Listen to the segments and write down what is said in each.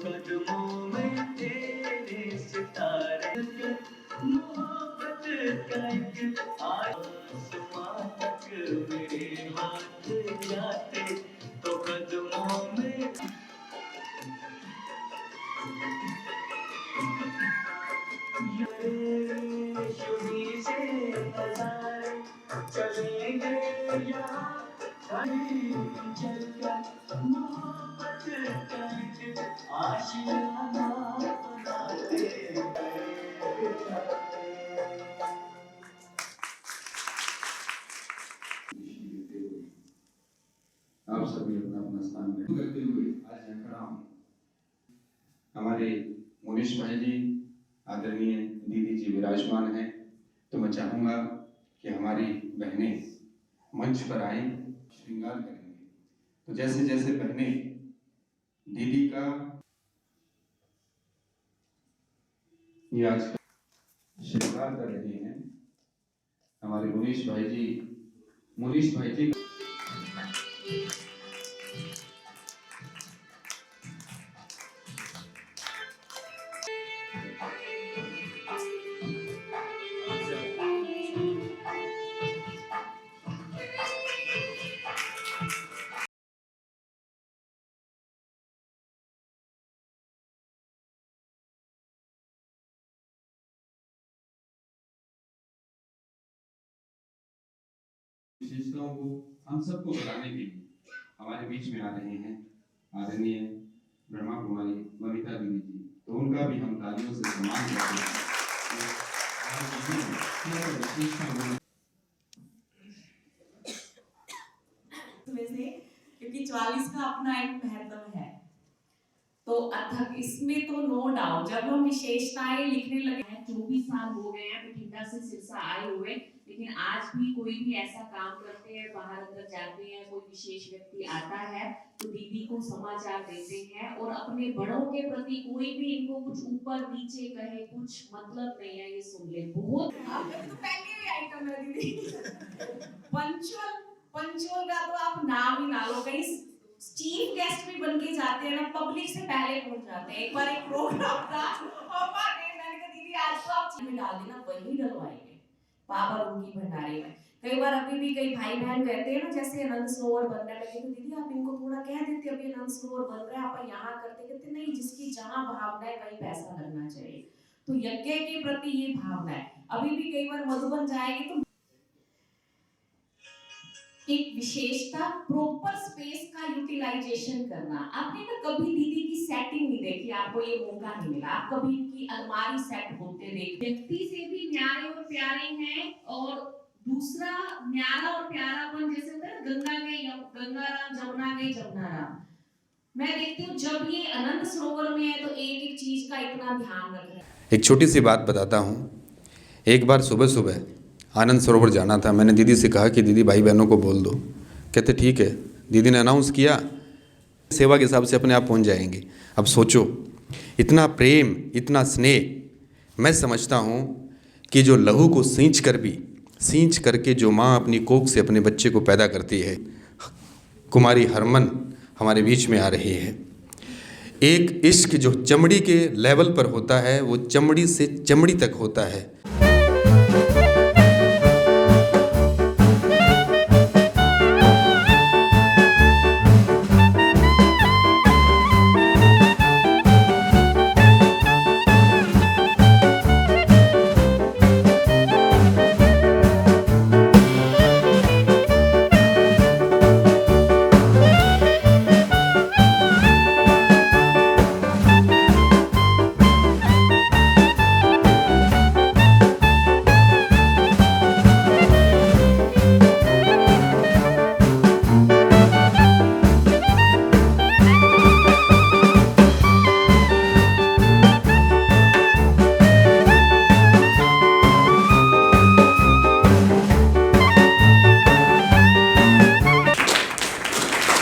कदमों में तेरे सितारे मोहब्बत का एक आसमां तक मेरे हाथ जाते तो कदमों में शुभी से नजारे चलेंगे यहाँ चलकर मोहब्बत का एक आशियाना बनाते आप सभी अपना अपना स्थान करते हुए आज यहाँ खड़ा हूँ। हमारे मुनीश भाई जी, आदरणीय दीदी जी विराजमान हैं, तो मैं चाहूंगा कि हमारी बहनें मंच पर आए, श्रृंगार करेंगे। तो जैसे जैसे बहनें दीदी का ये आज श्रृंगार कर रहे हैं, हमारे मुनीश भाई जी विशेषताओं को हम सबको बढ़ाने के लिए हमारे बीच में आ रहे हैं आदरणीय ब्रह्मा कुमारी बबीता दीदी जी। तो उनका भी हम तालियों से सम्मान करते हैं। क्योंकि 44 का अपना एक महत्व है, तो अर्थात इसमें तो नो डाउट जब हम विशेषताएं लिखने लगे हैं, 24 साल हो गए हैं बठिंडा से सिरसा आए हुए, लेकिन आज भी कोई भी ऐसा काम करते हैं, बाहर अंदर जाते हैं, कोई विशेष व्यक्ति आता है तो दीदी को समाचार देते हैं और अपने बड़ों के प्रति कोई भी इनको कुछ ऊपर नीचे कहे कुछ मतलब नहीं है, ये सुन ले। बहुत तो पहले भी आइटम है दीदी पंचुअल का तो आप नाम ही ना लो, कहीं चीफ गेस्ट भी बन के जाते हैं ना, पब्लिक से पहले पहुंच जाते हैं। एक बार एक प्रोग्राम था, पापा ने मैंने कहा दीदी आज तो आप चीफ में डाल देना, वही डलवाएंगे पापा उनकी भंडारे में। कई बार अभी भी कई भाई बहन कहते हैं ना, जैसे अनंत सरोवर बनने लगे तो दीदी आप इनको थोड़ा कह देते अभी अनंत सरोवर बन रहा है, आप यहाँ करते, कहते नहीं, जिसकी जहाँ भावना है वहीं पैसा लगना चाहिए। तो यज्ञ के प्रति ये भावना है। अभी भी कई बार मधुबन जाएंगे तो एक विशेषता प्रॉपर स्पेस का यूटिलाइजेशन करना। आपने ना कभी दीदी की सेटिंग नहीं देखी, आपको ये मौका नहीं मिला, आप कभी इनकी अलमारी सेट होते देख। व्यक्ति से भी न्यारे और प्यारे हैं, और दूसरा न्यारा और प्यारापन जैसे होता है गंगा राम जमुना गए जमुना राम। मैं देखती हूँ जब ये अनंत सरोवर में है तो एक एक चीज का इतना ध्यान रख रहे हैं। एक छोटी सी बात बताता हूँ। एक बार सुबह सुबह आनंद सरोवर जाना था। मैंने दीदी से कहा कि दीदी भाई बहनों को बोल दो। कहते ठीक है। दीदी ने अनाउंस किया, सेवा के हिसाब से अपने आप पहुंच जाएंगे। अब सोचो, इतना प्रेम, इतना स्नेह। मैं समझता हूं कि जो लहू को सींच करके जो माँ अपनी कोख से अपने बच्चे को पैदा करती है, कुमारी हरमन हमारे बीच में आ रही है। एक इश्क जो चमड़ी के लेवल पर होता है, वो चमड़ी से चमड़ी तक होता है।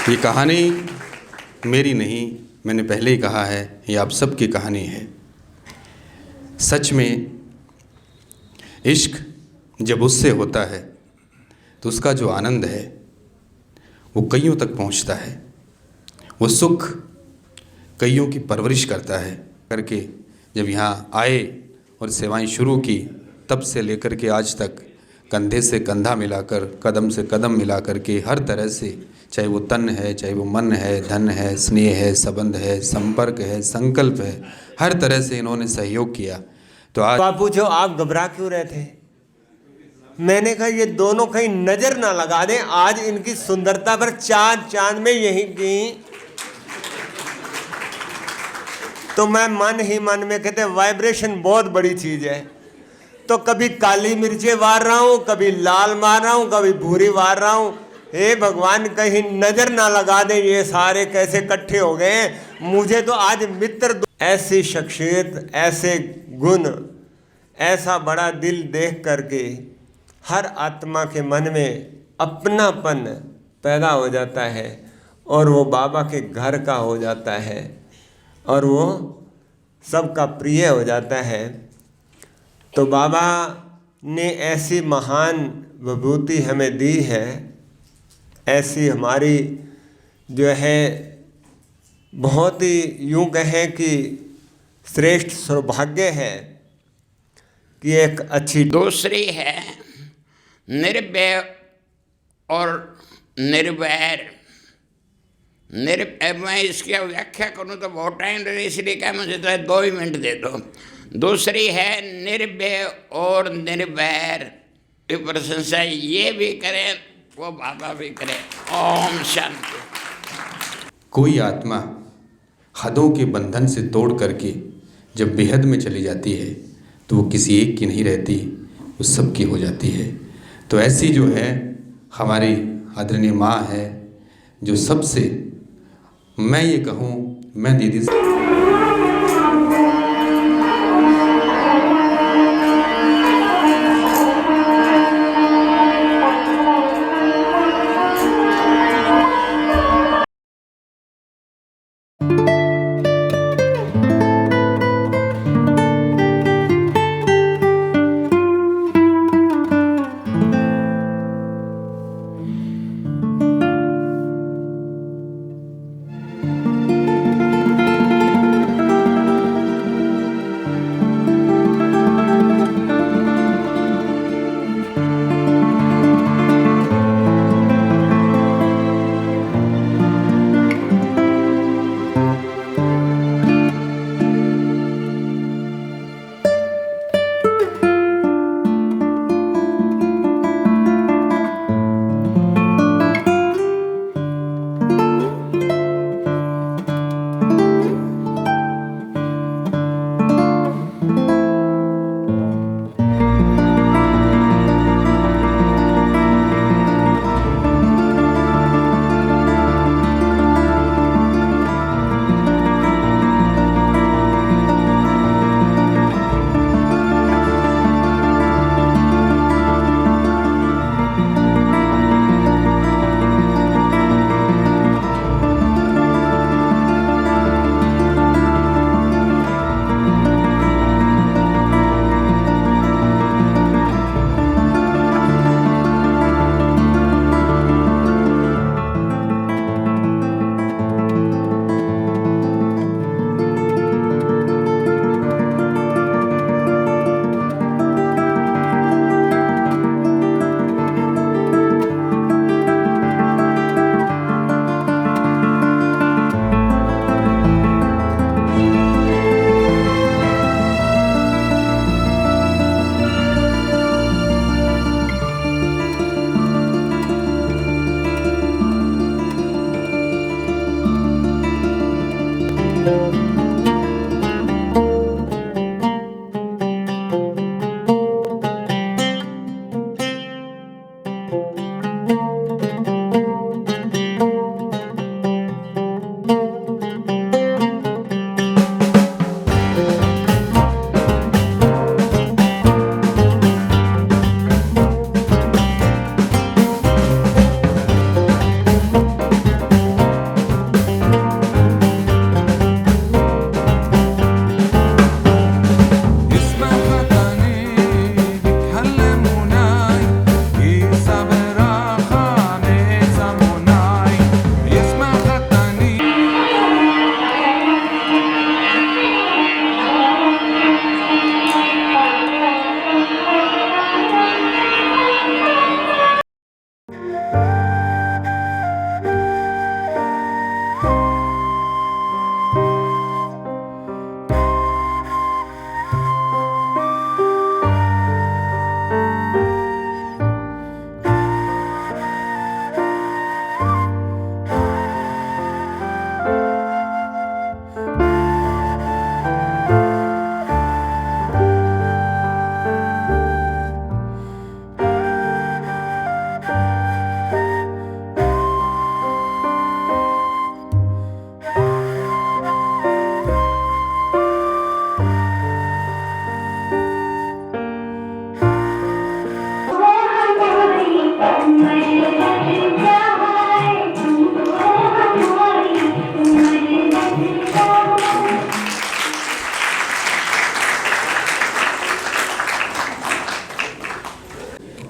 ये कहानी मेरी नहीं, मैंने पहले ही कहा है, ये आप सबकी कहानी है। सच में इश्क जब उससे होता है तो उसका जो आनंद है वो कईयों तक पहुंचता है। वो सुख कईयों की परवरिश करता है करके जब यहाँ आए और सेवाएं शुरू की, तब से लेकर के आज तक कंधे से कंधा मिलाकर, कदम से कदम मिलाकर के हर तरह से, चाहे वो तन है, चाहे वो मन है, धन है, स्नेह है, संबंध है, संपर्क है, संकल्प है, हर तरह से इन्होंने सहयोग किया। तो आज आप पूछो आप घबरा क्यों रहे थे? मैंने कहा ये दोनों कहीं नजर ना लगा दें, आज इनकी सुंदरता पर चार चांद में यही की। तो मैं मन ही मन में, कहते वाइब्रेशन बहुत बड़ी चीज है। तो कभी काली मिर्चें वार रहा हूं, कभी लाल मार रहा हूं, कभी भूरी वार रहा हूं। हे भगवान कहीं नजर ना लगा दे ये सारे कैसे इकट्ठे हो गए हैं। मुझे तो आज मित्र, ऐसी शख्सियत, ऐसे गुण, ऐसा बड़ा दिल देख करके हर आत्मा के मन में अपनापन पैदा हो जाता है और वो बाबा के घर का हो जाता है और वो सबका प्रिय हो जाता है। तो बाबा ने ऐसी महान विभूति हमें दी है, ऐसी हमारी जो है बहुत ही यूँ कहें कि श्रेष्ठ सौभाग्य है कि एक अच्छी। दूसरी है निर्भय और निर्वैर। मैं इसकी व्याख्या करूँ तो बहुत टाइम लगे, इसलिए क्या मुझे तो 2 मिनट दे दो। दूसरी है निर्भय और निर्वैर की प्रशंसा ये भी करें, वो बाबा भी करें। ओम शांति। कोई आत्मा हदों के बंधन से तोड़ करके जब बेहद में चली जाती है तो वो किसी एक की नहीं रहती, वो सबकी हो जाती है। तो ऐसी जो है हमारी आदरणीय माँ है, जो सबसे, मैं ये कहूँ, मैं दीदी से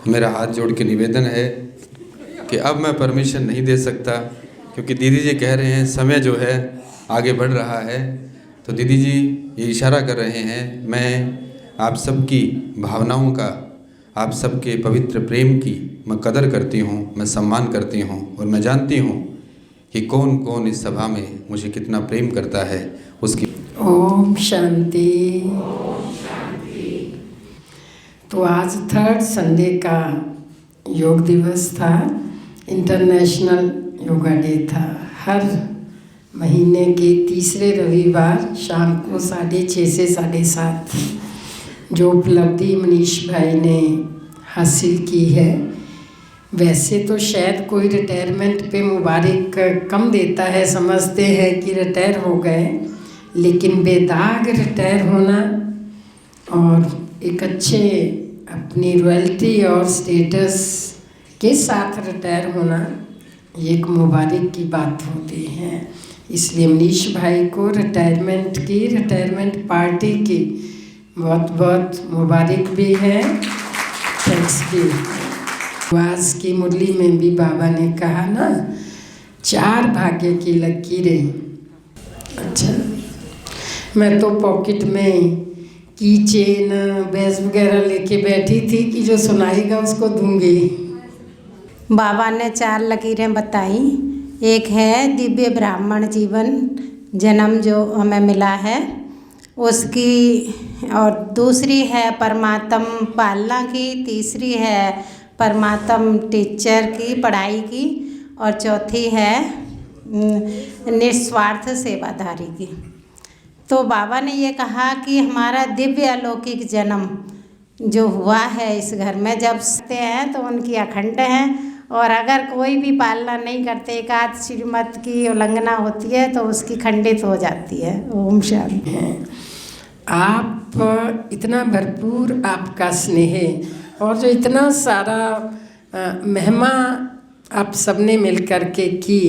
मेरा हाथ जोड़ के निवेदन है कि अब मैं परमिशन नहीं दे सकता, क्योंकि दीदी जी कह रहे हैं समय जो है आगे बढ़ रहा है। तो दीदी जी ये इशारा कर रहे हैं, मैं आप सबकी भावनाओं का, आप सबके पवित्र प्रेम की मैं कदर करती हूँ, मैं सम्मान करती हूँ, और मैं जानती हूँ कि कौन कौन इस सभा में मुझे कितना प्रेम करता है। उसकी ओम शांति। तो आज 3rd संडे का योग दिवस था, इंटरनेशनल योगा डे था। हर महीने के तीसरे रविवार शाम को 6:30 से 7:30 जो उपलब्धि मनीष भाई ने हासिल की है, वैसे तो शायद कोई रिटायरमेंट पे मुबारक कम देता है, समझते हैं कि रिटायर हो गए, लेकिन बेदाग रिटायर होना और एक अच्छे अपनी रॉयल्टी और स्टेटस के साथ रिटायर होना, ये एक मुबारक की बात होती है। इसलिए मनीष भाई को रिटायरमेंट पार्टी की बहुत बहुत मुबारक भी है, थैंक्स भी। आज की मुरली में भी बाबा ने कहा ना, 4 भाग्य की लकीरें। अच्छा, मैं तो पॉकेट में की चेन बैस वगैरह लेके बैठी थी कि जो सुनाएगा उसको दूंगी। बाबा ने 4 लकीरें बताई। एक है दिव्य ब्राह्मण जीवन जन्म जो हमें मिला है उसकी, और दूसरी है परमात्म पालना की, तीसरी है परमात्म टीचर की पढ़ाई की, और चौथी है निस्वार्थ सेवाधारी की। तो बाबा ने ये कहा कि हमारा दिव्य अलौकिक जन्म जो हुआ है इस घर में, जब सकते हैं तो उनकी अखंड हैं, और अगर कोई भी पालना नहीं करते, एकाद श्रीमत की उल्लंघना होती है तो उसकी खंडित हो जाती है। ओम शांति है। आप इतना भरपूर आपका स्नेह और जो इतना सारा महिमा आप सबने मिल कर के की,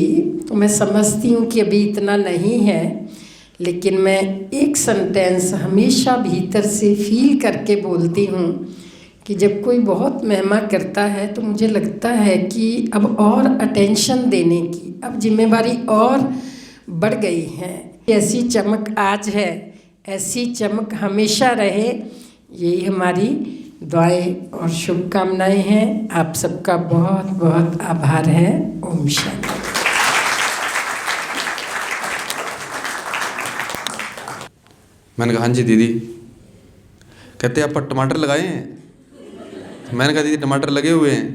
तो मैं समझती हूँ कि अभी इतना नहीं है, लेकिन मैं एक सेंटेंस हमेशा भीतर से फील करके बोलती हूँ कि जब कोई बहुत महिमा करता है तो मुझे लगता है कि अब और अटेंशन देने की अब जिम्मेवारी और बढ़ गई है। ऐसी चमक आज है, ऐसी चमक हमेशा रहे, यही हमारी दुआएं और शुभकामनाएं हैं। आप सबका बहुत बहुत आभार है। ओम शांति। मैंने कहा हाँ जी दीदी। कहते आप पर टमाटर लगाए हैं? मैंने कहा दीदी टमाटर लगे हुए हैं।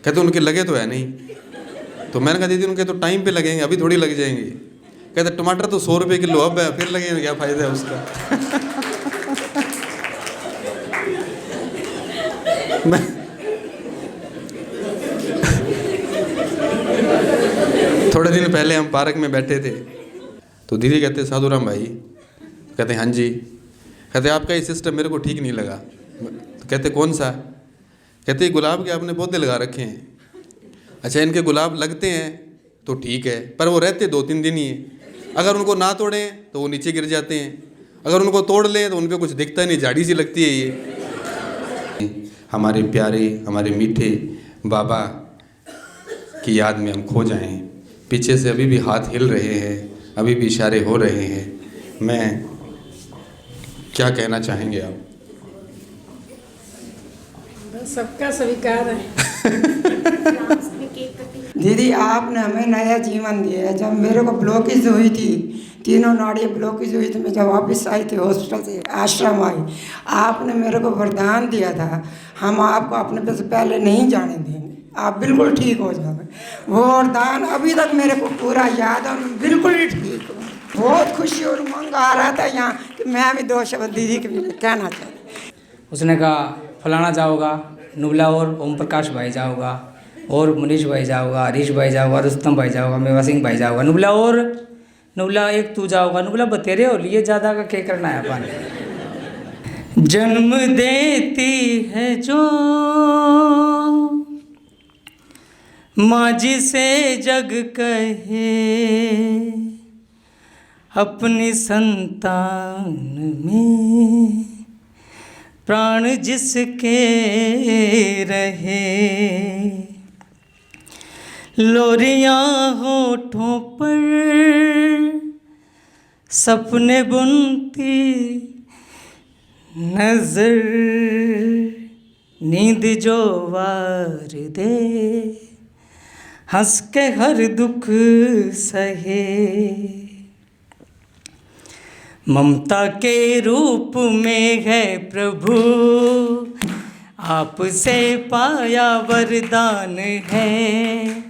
कहते उनके लगे तो है नहीं। तो मैंने कहा दीदी उनके तो टाइम पे लगेंगे, अभी थोड़ी लग जाएंगे। कहते टमाटर तो 100 रुपये किलो अब है, फिर लगेंगे, क्या फ़ायदा है उसका। थोड़े दिन पहले हम पार्क में बैठे थे, तो दीदी कहते साधुराम भाई, कहते हाँ जी। कहते आपका ये सिस्टम मेरे को ठीक नहीं लगा। तो कहते कौन सा? कहते गुलाब के आपने पौधे लगा रखे हैं। अच्छा, इनके गुलाब लगते हैं तो ठीक है, पर वो रहते 2-3 दिन ही है। अगर उनको ना तोड़ें तो वो नीचे गिर जाते हैं, अगर उनको तोड़ लें तो उन पर कुछ दिखता नहीं, झाड़ी सी लगती है ये। हमारे प्यारे, हमारे मीठे बाबा की याद में हम खो जाएं। पीछे से अभी भी हाथ हिल रहे हैं, अभी भी इशारे हो रहे हैं। मैं क्या कहना चाहेंगे आप? सबका स्वीकार है। दीदी आपने हमें नया जीवन दिया है। जब मेरे को ब्लॉकेज हुई थी, तीनों नाड़ियाँ ब्लॉकेज हुई थी, मैं जब वापस आई थी हॉस्पिटल से, आश्रम आई, आपने मेरे को वरदान दिया था, हम आपको अपने पे से पहले नहीं जाने देंगे, आप बिल्कुल ठीक हो जाओगे। वो वरदान अभी तक मेरे को पूरा याद है, मैं बिल्कुल ही ठीक हूँ। बहुत खुशी और उमंग आ रहा था यहाँ कि मैं भी 2 शब्द दीदी के कहना चाहती। उसने कहा फलाना जाओगा, नुबला और ओम प्रकाश भाई जाओगा, और मनीष भाई जाओगा, हरीश भाई जाओगा, रुस्तम भाई जाओगा, मेवा सिंह भाई जाओगा, नुबला एक तू जाओगा। नुबला बतेरे हो लिए ज़्यादा का क्या करना है अपन। जन्म देती है जो माँ जिसे जग कहे, अपनी संतान में प्राण जिसके रहे, लोरियां होठों पर सपने बुनती नजर, नींद जो वार दे हंस के हर दुख सहे। ममता के रूप में है प्रभु, आपसे पाया वरदान है।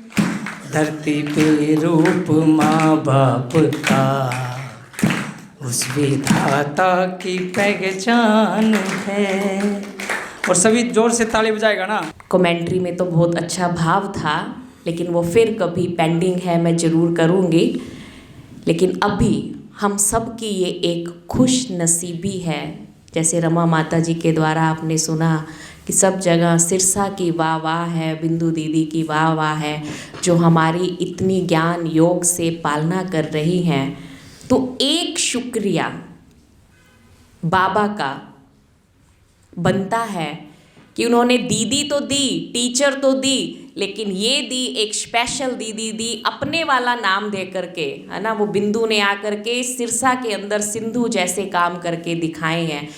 धरती पे रूप माँ बाप का, उस विधाता की पहचान है। और सभी जोर से ताली बजाएगा ना। कमेंट्री में तो बहुत अच्छा भाव था, लेकिन वो फिर कभी पेंडिंग है, मैं ज़रूर करूँगी। लेकिन अभी हम सब की ये एक खुश नसीबी है, जैसे रमा माता जी के द्वारा आपने सुना कि सब जगह सिरसा की वाह वाह है, बिंदु दीदी की वाह वाह है, जो हमारी इतनी ज्ञान योग से पालना कर रही हैं। तो एक शुक्रिया बाबा का बनता है कि उन्होंने दीदी तो दी, टीचर तो दी, लेकिन ये दी एक स्पेशल दीदी दी, अपने वाला नाम दे करके, है ना। वो बिंदु ने आकर के सिरसा के अंदर सिंधु जैसे काम करके दिखाए हैं।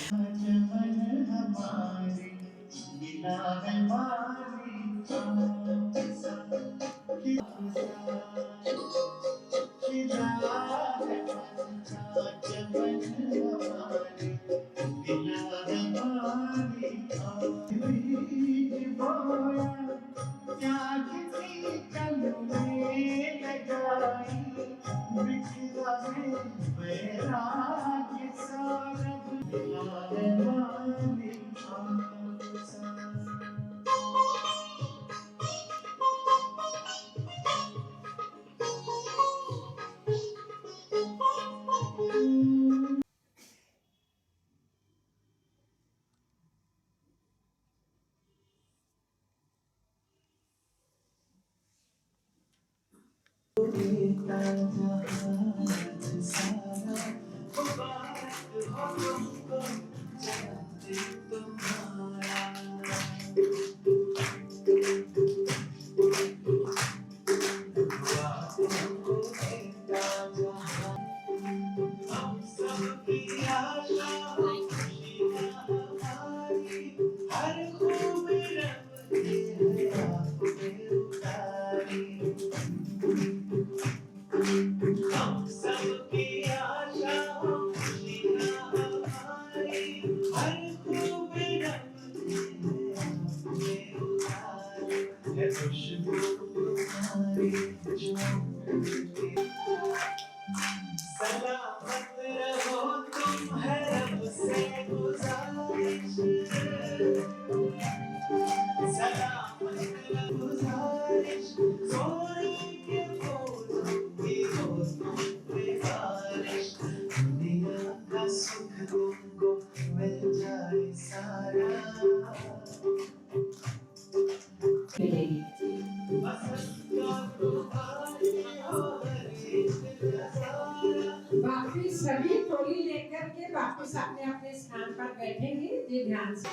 बाकी सभी टोली लेकर के वापस अपने अपने स्थान पर बैठेंगे। ये ध्यान से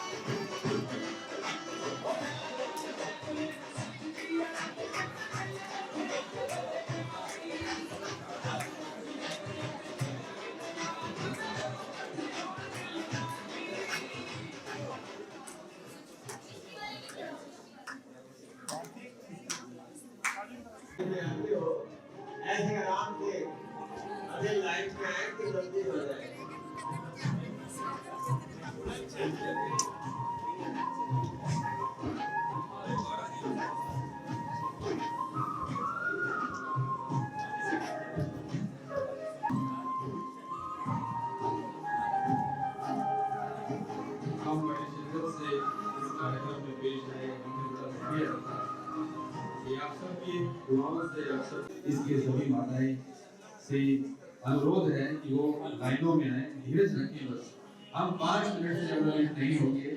ऐसे आराम से अभी लाइफ में आए कि जल्दी हो जाए। हम बड़े शिद्दत से इस कार्यक्रम में पेश आए, हमने बड़ा शुक्रिया रखा कि आप सबकी दुआओं से आप सब इसके सभी माताएं से अनुरोध है कि वो लाइनों में आए, धीरज रखें। बस हम 5 मिनट से ज़्यादा लेट नहीं होंगे।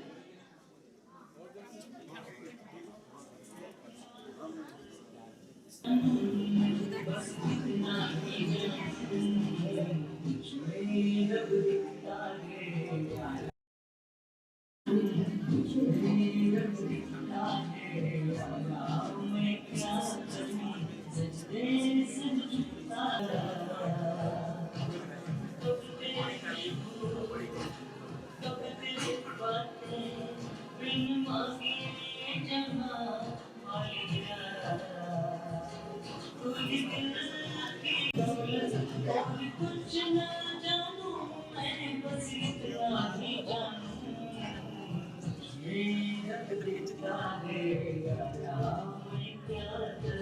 मैं क्या करूं सजदे से झुकता कब तेरी भूल कब तेरी बातें बिन मांगे जहाँ वाली कोई दिल की दौलत और कुछ न जानूं मैं बस इतना ही जानूं मेरी रब दिखता है मैं क्या